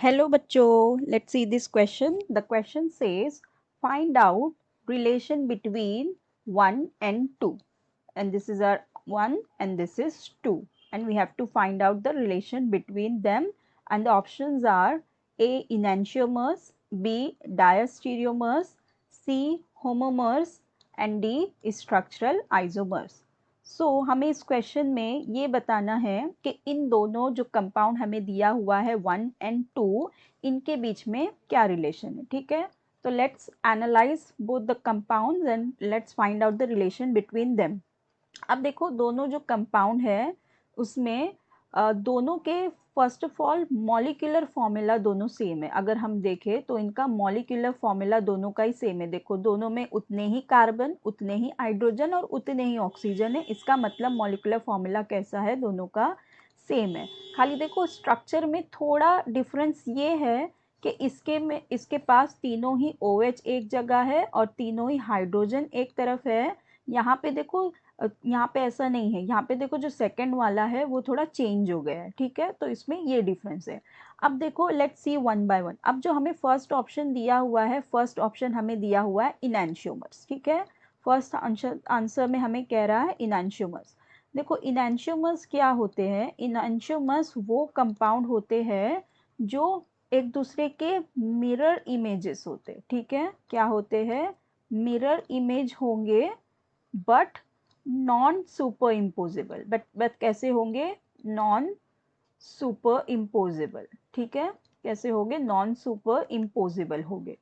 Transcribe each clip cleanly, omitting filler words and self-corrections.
Hello बच्चों, let's see this question. The question says find out relation between 1 and 2, and this is our 1 and this is 2, and we have to find out the relation between them, and the options are A enantiomers, B diastereomers, C homomers and D structural isomers. हमें इस question में ये बताना है कि इन दोनों जो compound हमें दिया हुआ है 1 एंड 2, इनके बीच में क्या रिलेशन है. ठीक है, तो let's analyse both the compounds and let's find out the relation between them. अब देखो, दोनों जो कंपाउंड है उसमें दोनों के first of all molecular formula दोनों सेम है. अगर हम देखें तो इनका मॉलिक्यूलर फॉर्मूला दोनों का ही सेम है. देखो, दोनों में उतने ही कार्बन, उतने ही हाइड्रोजन और उतने ही ऑक्सीजन है. इसका मतलब मॉलिक्यूलर फॉर्मूला कैसा है, दोनों का सेम है. खाली देखो स्ट्रक्चर में थोड़ा डिफरेंस ये है कि इसके पास तीनों ही OH एक जगह है और तीनों ही हाइड्रोजन एक तरफ है. यहाँ पे देखो, यहाँ पे ऐसा नहीं है. यहाँ पे देखो जो सेकंड वाला है वो थोड़ा चेंज हो गया है. ठीक है, तो इसमें ये डिफरेंस है. अब देखो, let's see one by one. अब जो हमें फर्स्ट ऑप्शन दिया हुआ है, फर्स्ट ऑप्शन हमें दिया हुआ है इनैंशियोमर्स. ठीक है, फर्स्ट आंसर में हमें कह रहा है इनैंशियोमर्स. देखो, इनैंशियोमर्स क्या होते हैं. इनैंशियोमर्स वो कंपाउंड होते हैं जो एक दूसरे के मिरर इमेजेस होते. ठीक है, क्या होते हैं, मिरर इमेज होंगे but non super imposable. But कैसे होंगे, नॉन सुपर इम्पोजिबल. ठीक है, कैसे होंगे, नॉन सुपर इम्पोजिबल होंगे.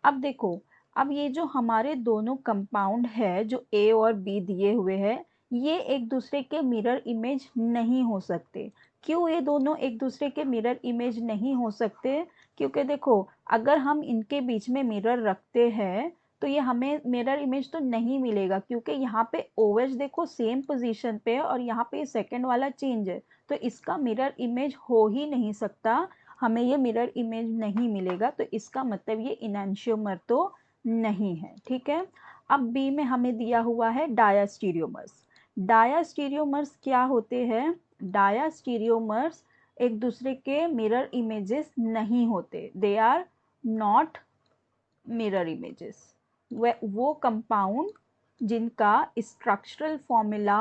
अब देखो, अब ये जो हमारे दोनों कंपाउंड है जो A और B दिए हुए हैं, ये एक दूसरे के मिरर इमेज नहीं हो सकते. क्यों ये दोनों एक दूसरे के मिरर इमेज नहीं हो सकते, क्योंकि देखो, अगर हम इनके बीच में मिरर रखते हैं तो ये हमें मिरर इमेज तो नहीं मिलेगा, क्योंकि यहाँ पे OH देखो सेम पोजीशन पे है और यहाँ पे सेकंड वाला चेंज है, तो इसका मिरर इमेज हो ही नहीं सकता. हमें ये मिरर इमेज नहीं मिलेगा, तो इसका मतलब ये इनैंशियोमर तो नहीं है. ठीक है, अब बी में हमें दिया हुआ है डायास्टीरियोमर्स. डायास्टीरियोमर्स क्या होते हैं, डायास्टीरियोमर्स एक दूसरे के मिरर इमेजेस नहीं होते. They are not mirror images. वो कंपाउंड जिनका स्ट्रक्चरल फॉर्मूला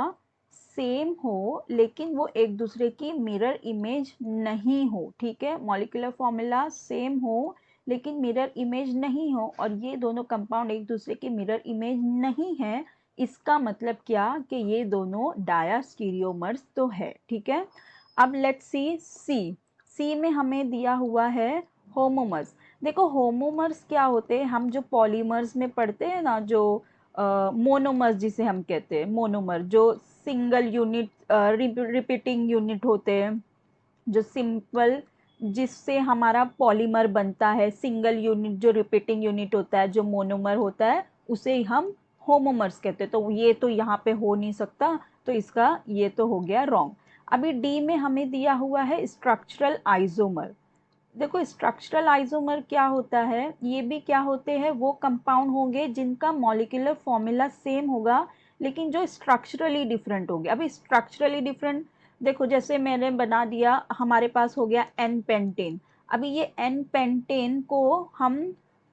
सेम हो लेकिन वो एक दूसरे की मिरर इमेज नहीं हो. ठीक है, मॉलिक्यूलर फॉर्मूला सेम हो लेकिन मिरर इमेज नहीं हो, और ये दोनों कंपाउंड एक दूसरे की मिरर इमेज नहीं है. इसका मतलब क्या, कि ये दोनों डायास्टीरियोमर्स तो है. ठीक है, अब लेट्स सी सी में हमें दिया हुआ है होमोमर्स. देखो, होमोमर्स क्या होते हैं, हम जो पॉलीमर्स में पढ़ते हैं ना, जो मोनोमर्स जिसे हम कहते हैं, मोनोमर जो सिंगल यूनिट रिपीटिंग यूनिट होते हैं, जो सिंपल जिससे हमारा पॉलीमर बनता है. सिंगल यूनिट जो रिपीटिंग यूनिट होता है, जो मोनोमर होता है, उसे हम होमोमर्स कहते हैं. तो ये तो यहाँ पे हो नहीं सकता, तो इसका ये तो हो गया रॉन्ग. अभी डी में हमें दिया हुआ है स्ट्रक्चरल आइसोमर. देखो, स्ट्रक्चरल आइसोमर क्या होता है, ये भी क्या होते हैं, वो कंपाउंड होंगे जिनका मॉलिक्यूलर फॉर्मूला सेम होगा लेकिन जो स्ट्रक्चरली डिफरेंट होंगे. अभी स्ट्रक्चरली डिफरेंट, देखो जैसे मैंने बना दिया, हमारे पास हो गया एन पेंटेन. अभी ये एन पेंटेन को हम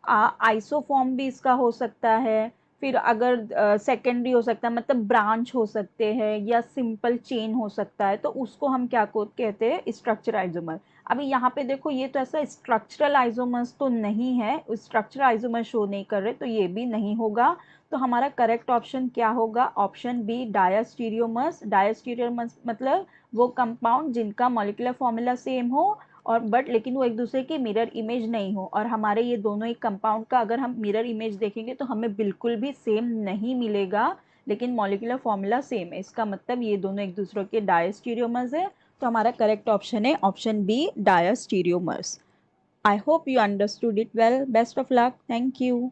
आइसोफॉर्म भी इसका हो सकता है, फिर अगर सेकेंडरी हो सकता है, मतलब ब्रांच हो सकते हैं, या सिंपल चेन हो सकता है, तो उसको हम क्या कहते हैं, स्ट्रक्चर आइसोमर. अभी यहाँ पे देखो, ये तो ऐसा स्ट्रक्चरल आइसोमर्स तो नहीं है, स्ट्रक्चरल आइसोमर शो नहीं कर रहे, तो ये भी नहीं होगा. तो हमारा करेक्ट ऑप्शन क्या होगा, ऑप्शन बी डायास्टीरियोमर्स. डायास्टीरियोमर्स मतलब वो कंपाउंड जिनका मॉलिक्यूलर फॉर्मूला सेम हो और बट लेकिन वो एक दूसरे की मिरर इमेज नहीं हो. और हमारे ये दोनों ही कंपाउंड का अगर हम मिरर इमेज देखेंगे तो हमें बिल्कुल भी सेम नहीं मिलेगा, लेकिन मॉलिक्यूलर फॉर्मूला सेम है. इसका मतलब ये दोनों एक दूसरे के डायस्टीरियोमर्स है. तो हमारा करेक्ट ऑप्शन है option B diastereomers. I hope you understood it well. Best of luck. Thank you.